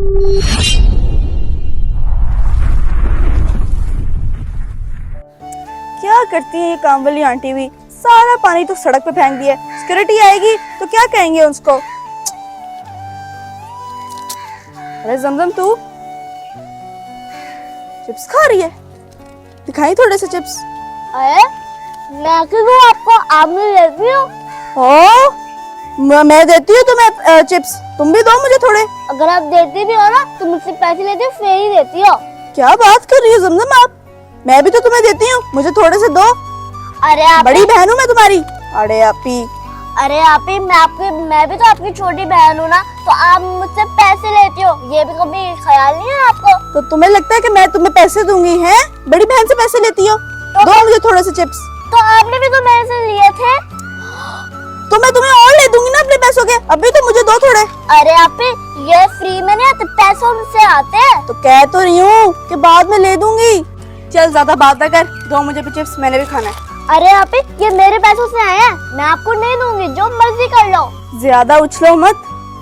क्या करती है ये काम वाली आंटी भी, सारा पानी तो सड़क पे फेंक दिया। सिक्योरिटी आएगी तो क्या कहेंगे उसको। अरे जमजम तू चिप्स खा रही है, दिखाई थोड़े से चिप्स। अरे मैं क्यों आपको, आप नहीं देती हो? मैं देती हूँ तुम्हें चिप्स, तुम भी दो मुझे थोड़े। अगर आप देती भी हो ना तो मुझसे पैसे लेती हो फिर ही देती हो। क्या बात कर रही हो जमजम आप, मैं भी तो तुम्हें देती हूँ, मुझे थोड़े से दो। अरे आप बड़ी बहन हूँ मैं तुम्हारी। अरे आपी, अरे आप ही, मैं भी तो आपकी छोटी बहन हूँ ना, तो आप मुझसे पैसे लेती हो, ये भी कभी ख्याल नहीं है आपको? तो तुम्हें लगता है कि मैं तुम्हें पैसे दूंगी हैं? बड़ी बहन से पैसे लेती हो, दो मुझे थोड़े से चिप्स। तो आपने भी तो मेरे से लिए थे। तो मैं तुम्हें और ले दूंगी ना अपने पैसों के, अभी तो मुझे दो थोड़े। अरे आप ही, ये फ्री में नहीं आते, पैसों से आते हैं। तो कह तो रही हूँ कि बाद में ले दूंगी। चल ज्यादा बात ना कर, दो मुझे भी चिप्स, मैंने भी खाना है। अरे आप ही, ये मेरे पैसों से आए हैं, मैं आपको नहीं दूंगी, जो मर्जी कर लो। ज्यादा उछलो मत,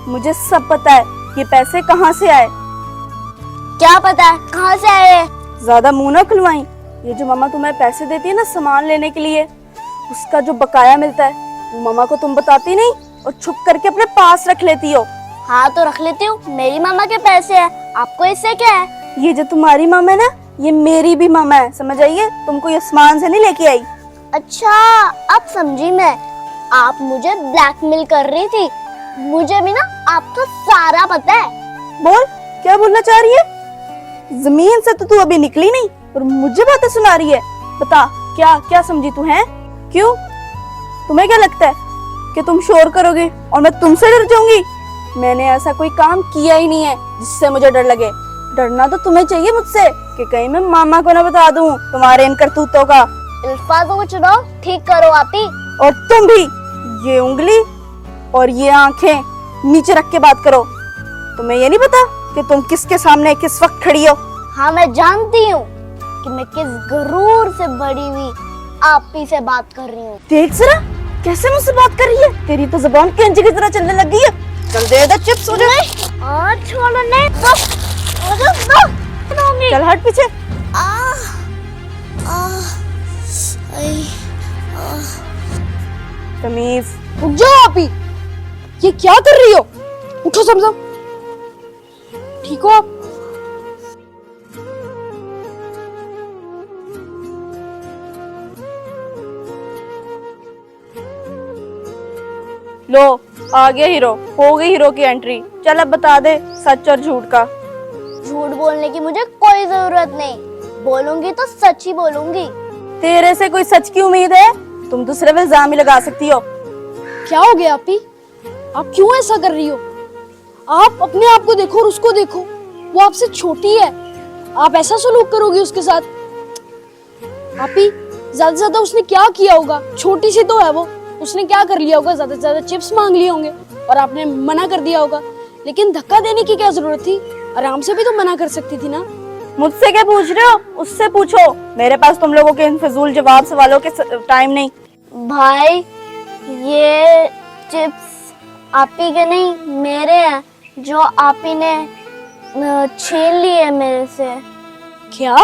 मुझे सब पता है ये पैसे कहाँ से आए। क्या पता है कहाँ से आए? ज्यादा मुंह ना खुलवाई। ये जो मामा तुम्हें पैसे देती है ना सामान लेने के लिए, उसका जो बकाया मिलता है वो मामा को तुम बताती नहीं और छुप करके अपने पास रख लेती हो। हाँ तो रख लेती हूँ, मेरी मामा के पैसे हैं, आपको इससे क्या है? ये जो तुम्हारी मामा है ना, ये मेरी भी मामा है, समझ आइए। तुमको ये सामान से नहीं लेके आई। अच्छा अब समझी मैं, आप मुझे ब्लैकमेल कर रही थी। मुझे भी ना आपका सारा पता है। बोल, क्या बोलना चाह रही है? जमीन से तो तू अभी निकली नहीं और मुझे बातें सुना रही है। बता क्या क्या समझी तू है? क्यों, तुम्हें क्या लगता है कि तुम शोर करोगी और मैं तुमसे डर जाऊंगी? मैंने ऐसा कोई काम किया ही नहीं है जिससे मुझे डर लगे। डरना तो तुम्हें चाहिए मुझसे कि कहीं मैं मामा को ना बता दूं तुम्हारे इन करतूतों का। अल्फाजों को चुनाव ठीक करो आप ही। और तुम भी ये उंगली और ये आंखें नीचे रख के बात करो। तुम्हें ये नहीं पता कि तुम किसके सामने किस वक्त खड़ी हो? हाँ मैं जानती हूँ कि मैं किस गुरूर से बड़ी हुई आप ही से बात कर रही हूँ। देख जरा कैसे मुझसे बात कर रही है, तेरी तो जुबान कैंची की तरह चलने लग गई है। चल दे दे चिप्स मुझे। छोड़ो नहीं तो चल हट पीछे। तमीज। रुक जाओ आप ही, ये क्या कर रही हो? उठो समझो, ठीक हो आप? लो आ गया हीरो, हो गई हीरो की एंट्री। चल अब बता दे सच और झूठ का। झूठ बोलने की मुझे कोई जरूरत नहीं, बोलूंगी तो सच ही बोलूंगी। तेरे से कोई सच की उम्मीद है? तुम तो सिर्फ इल्जाम ही लगा सकती हो। क्या हो गया आप ही, आप क्यों ऐसा कर रही हो? आप अपने आप को देखो और उसको देखो, वो आपसे छोटी है, आप ऐसा सलूक करोगी उसके साथ? आप ही, ज्यादा से ज्यादा उसने क्या किया होगा? छोटी सी तो है वो, उसने क्या कर लिया होगा? ज्यादा से ज्यादा चिप्स मांग लिए होंगे और आपने मना कर दिया होगा। लेकिन धक्का देने की क्या जरूरत थी? आराम से भी तो मना कर सकती थी ना। मुझसे क्या पूछ रहे हो? उससे पूछो, मेरे पास तुम लोगों के इन फिजूल जवाब सवालों के टाइम नहीं। भाई ये चिप्स आप ही के नहीं मेरे हैं, जो आप ही ने छीन लिए मेरे से। क्या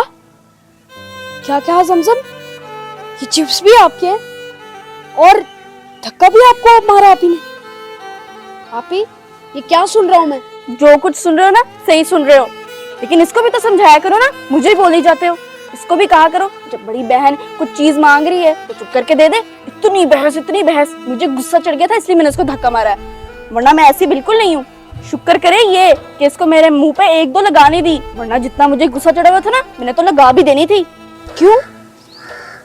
क्या क्या समझम, ये चिप्स भी आपके हैं और धक्का भी आपको मारा आप ही ने? आप ही, ये क्या सुन रहा हूँ मैं? जो कुछ सुन रहे हो ना सही सुन रहे हो, लेकिन इसको भी तो समझाया करो ना, मुझे ही बोली जाते हो। इसको भी कहा करो जब बड़ी बहन कुछ चीज मांग रही है तो चुप करके दे दे। इतनी बहस, मुझे गुस्सा चढ़ गया था इसलिए मैंने इसको धक्का मारा है, वरना मैं ऐसी बिल्कुल नहीं हूँ। शुक्र करे ये कि इसको मेरे मुंह पे एक दो लगाने दी, वरना जितना मुझे गुस्सा चढ़ा हुआ था ना मैंने तो लगा भी देनी थी। क्यों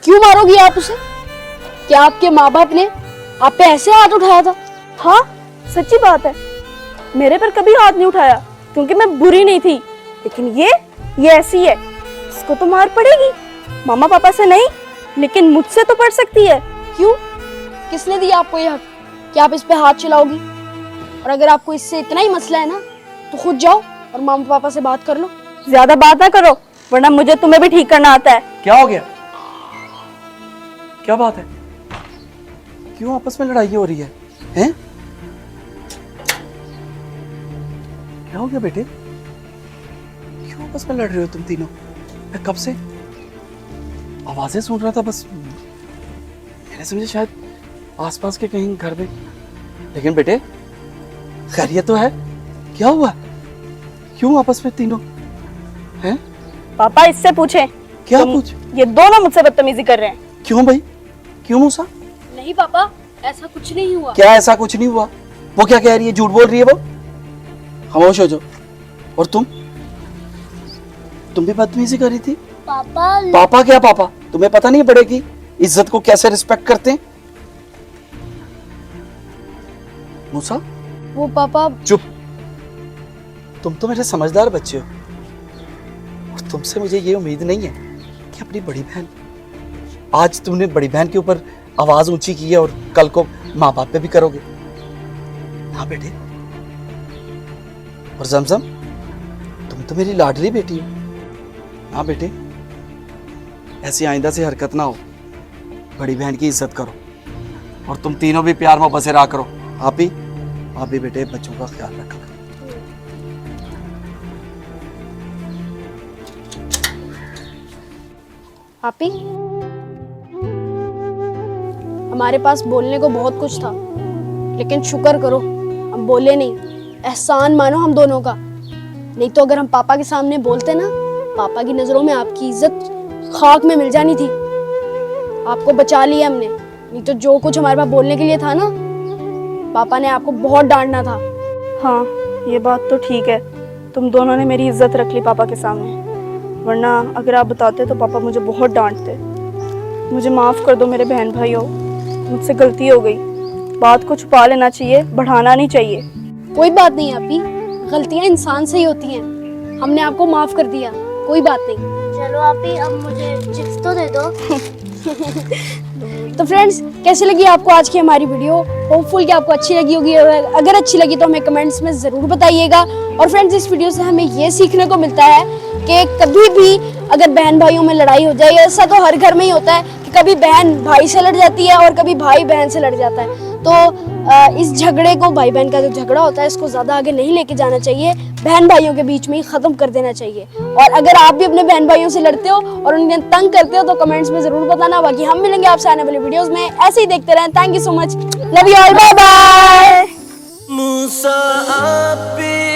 क्यों मारोगी आप उसे? क्या आपके माँ बाप ने आप पे ऐसे हाथ उठाया था? हाँ सच्ची बात है, मेरे पर कभी हाथ नहीं उठाया क्योंकि मैं बुरी नहीं थी। लेकिन ये ऐसी है, इसको तो मार पड़ेगी, मामा पापा से नहीं लेकिन मुझसे तो पड़ सकती है। क्यों, किसने दिया आपको ये हक कि आप इस पे हाथ चलाओगी? और अगर आपको इससे इतना ही मसला है ना तो खुद जाओ और मामा पापा से बात कर लो। ज्यादा बात ना करो वरना मुझे तुम्हें भी ठीक करना आता है। क्या हो गया? क्या बात है? क्यों आपस में लड़ाई हो रही है? हैं? क्या हो गया बेटे? आपस में लड़ रहे हो तुम तीनों? मैं कब से आवाजें सुन रहा था, बस मैंने समझा शायद आसपास के कहीं घर में। लेकिन बेटे खैरियत तो है? क्या हुआ? क्यों आपस में तीनों हैं? पापा इससे पूछे। क्या पूछ? ये दोनों मुझसे बदतमीजी कर रहे हैं। क्यों भाई? क्यों मूसा? नहीं पापा, ऐसा कुछ नहीं हुआ। क्या ऐसा कुछ नहीं हुआ? वो क्या कह रही है? झूठ बोल रही है वो। खामोश हो जाओ। और तुम भी बदतमीजी कर रही थी। पापा पापा क्या पापा? तुम्हें पता नहीं बड़े की इज्जत को कैसे रिस्पेक्ट करते हैं? मूसा वो पापा, चुप। तुम तो मेरे समझदार बच्चे हो और तुमसे मुझे ये उम्मीद नहीं है कि अपनी बड़ी बहन, आज तुमने बड़ी बहन के ऊपर आवाज ऊंची की है और कल को माँ बाप पे भी करोगे। हाँ बेटे। और जमजम तुम तो मेरी लाडली बेटी हो। हाँ बेटे, ऐसी आइंदा से हरकत ना हो। बड़ी बहन की इज्जत करो और तुम तीनों भी प्यार मोहब्बत से रहा करो। आप भी बेटे बच्चों का ख्याल रखो। आपी, हमारे पास बोलने को बहुत कुछ था, लेकिन शुक्र करो हम बोले नहीं। एहसान मानो हम दोनों का। नहीं तो अगर हम पापा के सामने बोलते ना, पापा की नजरों में आपकी इज्जत खाक में मिल जानी थी। आपको बचा लिया हमने, नहीं तो जो कुछ हमारे पास बोलने के लिए था ना, पापा ने आपको बहुत डांटना था। हाँ, ये बात तो ठीक है। तुम दोनों ने मेरी इज्जत रख ली पापा के सामने, वरना अगर आप बताते तो पापा मुझे बहुत डांटते। मुझे माफ़ कर दो मेरे बहन भाइयों, मुझसे गलती हो गई। बात को छुपा लेना चाहिए, बढ़ाना नहीं चाहिए। कोई बात नहीं आपी, गलतियां इंसान से ही होती हैं। हमने आपको माफ कर दिया, कोई बात नहीं। चलो आपी, अब मुझे चिप्स तो दे दो। तो फ्रेंड्स, कैसी लगी आपको आज की हमारी वीडियो? होपफुल कि आपको अच्छी लगी होगी, और अगर अच्छी लगी तो हमें कमेंट्स में ज़रूर बताइएगा। और फ्रेंड्स, इस वीडियो से हमें ये सीखने को मिलता है कि कभी भी अगर बहन भाइयों में लड़ाई हो जाए, ऐसा तो हर घर में ही होता है कि कभी बहन भाई से लड़ जाती है और कभी भाई बहन से लड़ जाता है। तो इस झगड़े को, भाई बहन का जो झगड़ा होता है, इसको ज़्यादा आगे नहीं लेके जाना चाहिए। बहन भाइयों के बीच में ही ख़त्म कर देना चाहिए। और अगर आप भी अपने बहन भाइयों से लड़ते हो और उन्हें तंग करते हो तो कमेंट्स में ज़रूर बताना। बाकी हम मिलेंगे आपसे आने वाली वीडियोज़ में। ऐसे ही देखते रहें। Thank you so much. Love you all. Bye bye. Musa आपी